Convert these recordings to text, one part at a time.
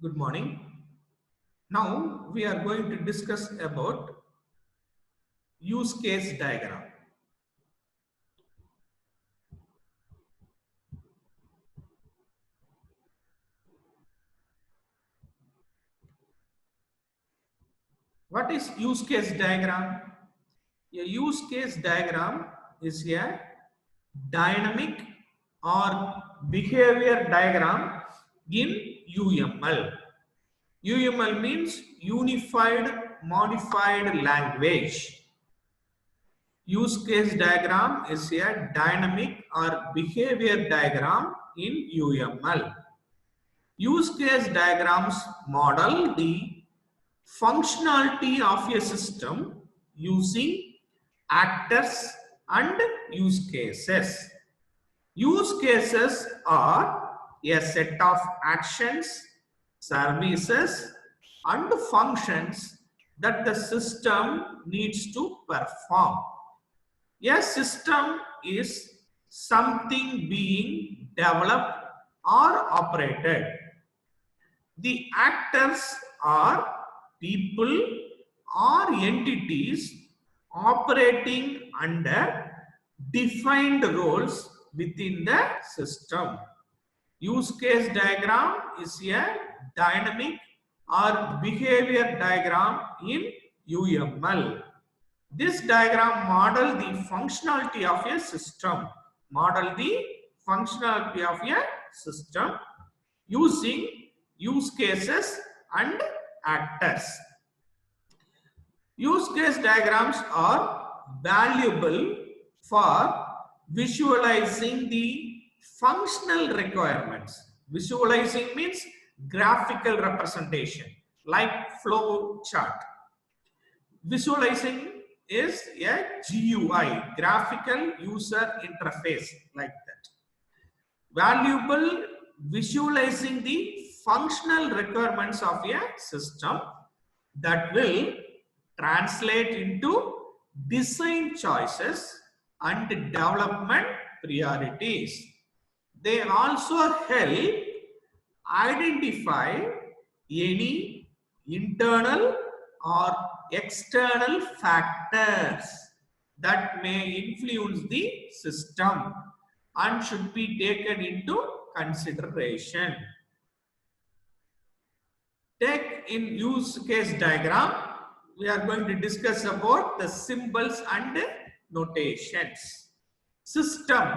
Good morning. Now we are going to discuss about use case diagram. What is use case diagram? A use case diagram is a dynamic or behavior diagram in UML. UML means Unified Modified Language. Use case diagram is a dynamic or behavior diagram in UML. Use case diagrams model the functionality of a system using actors and use cases. Use cases are a set of actions, services, and functions that the system needs to perform. A system is something being developed or operated. The actors are people or entities operating under defined roles within the system. Use case diagram is a dynamic or behavior diagram in UML. This diagram models the functionality of a system. Using use cases and actors. Use case diagrams are valuable for visualizing the functional requirements. Visualizing means graphical representation, like flow chart. Visualizing is a GUI, graphical user interface, like that. Valuable visualizing the functional requirements of a system that will translate into design choices and development priorities. They also help identify any internal or external factors that may influence the system and should be taken into consideration. Take in use case diagram, we are going to discuss about the symbols and notations. System.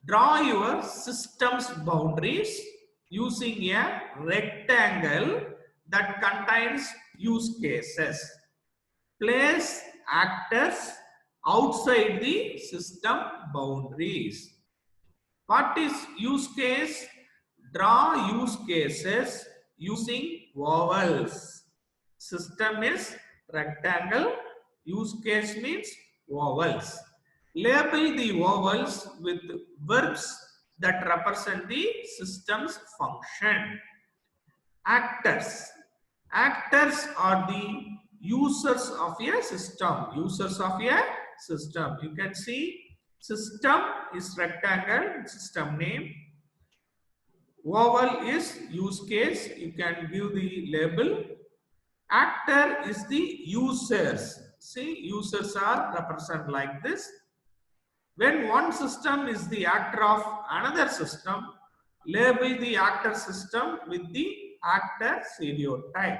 Draw your system's boundaries using a rectangle that contains use cases. Place actors outside the system boundaries. What is use case? Draw use cases using ovals. System is rectangle. Use case means ovals. Label the ovals with verbs that represent the system's function. Actors. Actors are the users of a system. Users of a system. You can see system is rectangle, system name. Oval is use case. You can give the label. Actor is the users. See, users are represented like this. When one system is the actor of another system, label the actor system with the actor stereotype.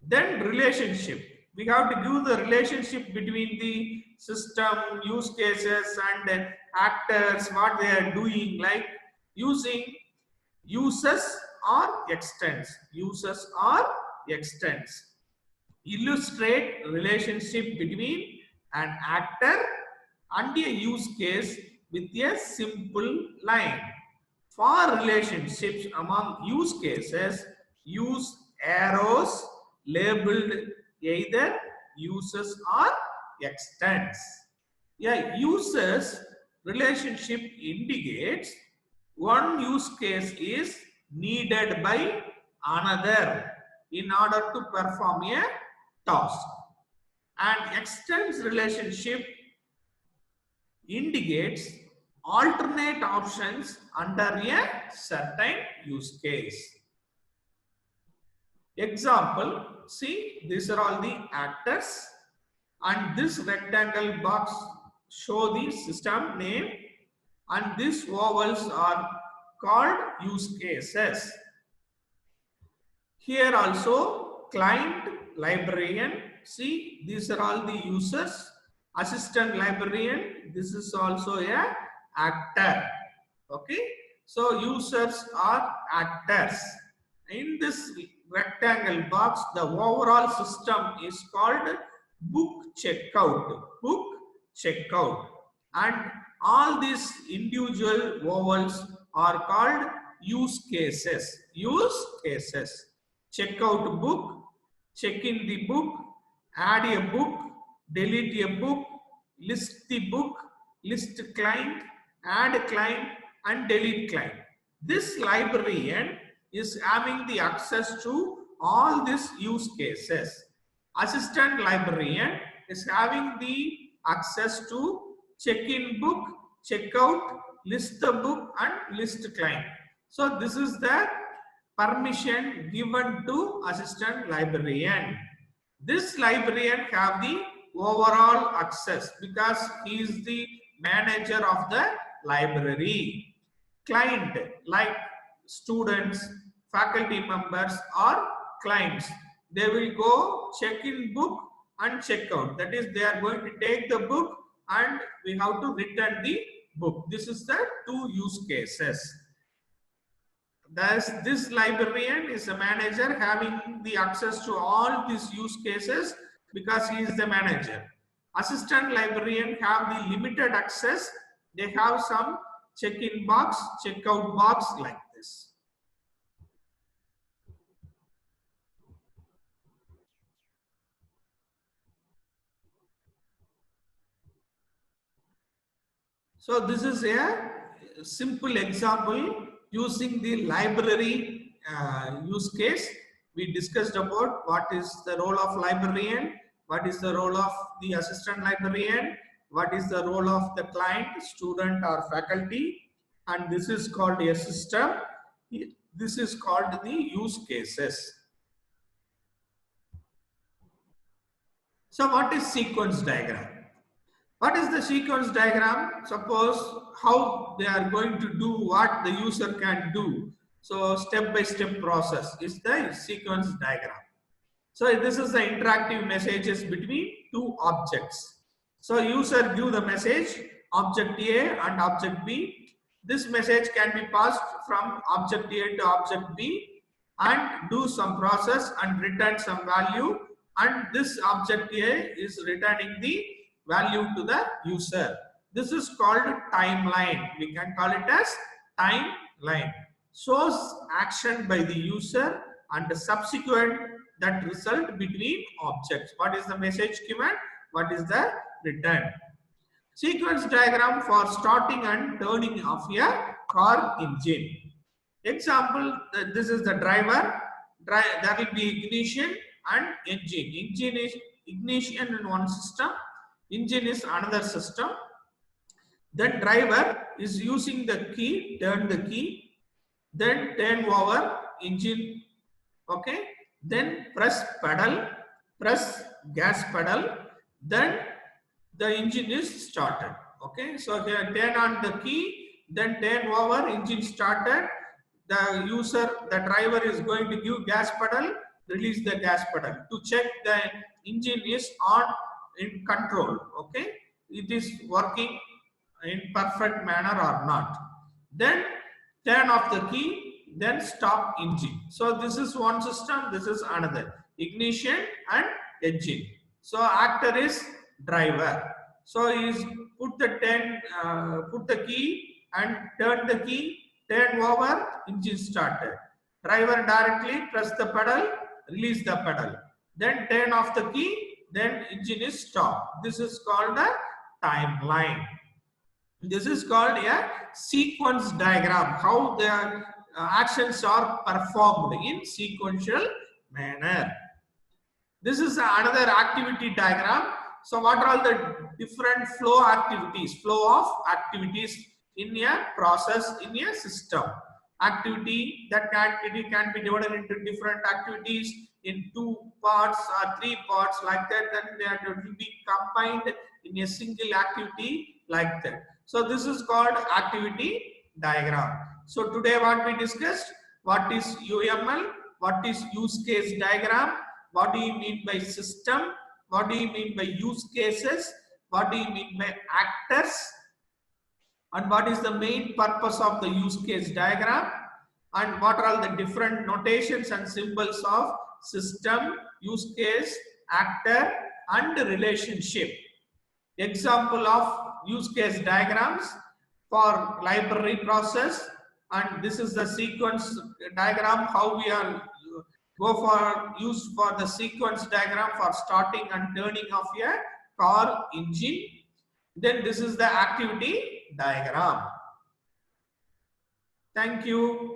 Then relationship. We have to give the relationship between the system, use cases and actors, what they are doing, like using uses or extents. Uses or extents. Illustrate relationship between an actor and a use case with a simple line. For relationships among use cases, use arrows labeled either uses or extents. A users relationship indicates one use case is needed by another in order to perform a task. And extends relationship indicates alternate options under a certain use case. Example, see, these are all the actors, and this rectangle box show the system name, and these vowels are called use cases. Here also client, librarian, see, these are all the users. Assistant librarian, this is also a actor. Okay, so users are actors. In this rectangle box, the overall system is called book checkout. Book checkout. And all these individual vowels are called use cases. Use cases. Check out book, check in the book, add a book, delete a book, list the book, list client, add client, and delete client. This librarian is having the access to all these use cases. Assistant librarian is having the access to check in book, check out, list the book, and list client. So this is the permission given to assistant librarian. This librarian have the overall access because he is the manager of the library. Client like students, faculty members or clients, they will go check in book and check out. That is, they are going to take the book and we have to return the book. This is the two use cases. Thus, this librarian is a manager having the access to all these use cases because he is the manager. Assistant librarian have the limited access. They have some check-in box, check-out box like this. So this is a simple example using the library use case. We discussed about what is the role of librarian, what is the role of the assistant librarian, what is the role of the client, student or faculty, and this is called a system. This is called the use cases. So what is sequence diagram? What is the sequence diagram? Suppose how they are going to do what the user can do. So step-by-step process is the sequence diagram. So this is the interactive messages between two objects. So user give the message, object A and object B. This message can be passed from object A to object B and do some process and return some value, and this object A is returning the value to the user. This is called timeline. We can call it as timeline. Shows action by the user and the subsequent that result between objects. What is the message given? What is the return? Sequence diagram for starting and turning of a car engine. Example, this is the driver. There will be ignition and engine. Engine is ignition in one system. Engine is another system. Then driver is using the key, turn the key, then turn over engine, okay, then press pedal, press gas pedal, then the engine is started, okay. So here turn on the key, then turn over, engine started, the user, the driver is going to give gas pedal, release the gas pedal to check the engine is on in control, okay, it is working in perfect manner or not. Then turn off the key, then stop engine. So this is one system, this is another, ignition and engine. So actor is driver. So is put the key and turn the key, turn over, engine started. Driver directly press the pedal, release the pedal, then turn off the key, then engine is stopped. This is called a timeline. This is called a sequence diagram, how the actions are performed in sequential manner. This is another activity diagram. So what are all the different flow activities, flow of activities in a process, in a system? Activity, that activity can be divided into different activities. in 2 parts or 3 parts like that, then it will be combined in a single activity like that. So this is called activity diagram. So today what we discussed, what is UML, what is use case diagram, what do you mean by system, what do you mean by use cases, what do you mean by actors, and what is the main purpose of the use case diagram, and what are all the different notations and symbols of system, use case, actor, and relationship. Example of use case diagrams for library process, and this is the sequence diagram, how we are go for use for the sequence diagram for starting and turning of a car engine. Then this is the activity diagram. Thank you.